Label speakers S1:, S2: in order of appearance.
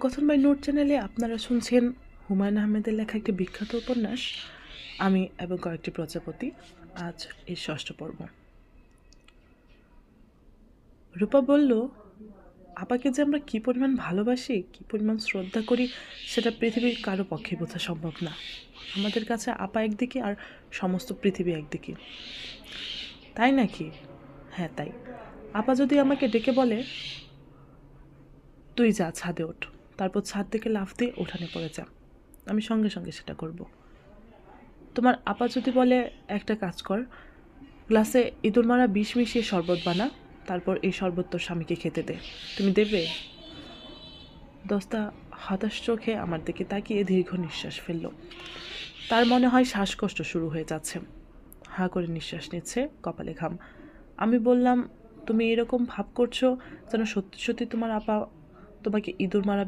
S1: কথন by note চ্যানেলে আপনারা শুনছেন হুমায়ুন আহমেদের লেখা একটি বিখ্যাত উপন্যাস আমি এবং কয়েকটি প্রজাপতি। আজ এই ৬ষ্ঠ পর্ব। রূপা বলল, আপাকে যে আমরা কী পরিমাণ ভালোবাসি, কী পরিমাণ শ্রদ্ধা করি, সেটা পৃথিবীর কারো পক্ষে বোঝা সম্ভব না। আমাদের কাছে আপা একদিকে আর সমস্ত পৃথিবী একদিকে। তাই নাকি? হ্যাঁ তাই। আপা যদি আমাকে ডেকে বলে, তুই যা ছাদে ওঠ, তারপর ছাদ থেকে লাফ দিয়ে উঠানে পড়ে যা, আমি সঙ্গে সঙ্গে সেটা করব। তোমার আপা যদি বলে, একটা কাজ কর, গ্লাসে ইঁদুর মারা বিষ মিশিয়ে শরবত বানা, তারপর এই শরবত তোর স্বামীকে খেতে দে, তুমি দেবে? দস্তা হতাশ চোখে আমার দিকে তাকিয়ে দীর্ঘ নিঃশ্বাস ফেলল। তার মনে হয় শ্বাসকষ্ট শুরু হয়ে যাচ্ছে। হাঁ করে নিঃশ্বাস নিচ্ছে, কপালে ঘাম। আমি বললাম, তুমি এরকম ভাব করছো যেন সত্যি সত্যি তোমার আপা তোমাকে ইঁদুর মারা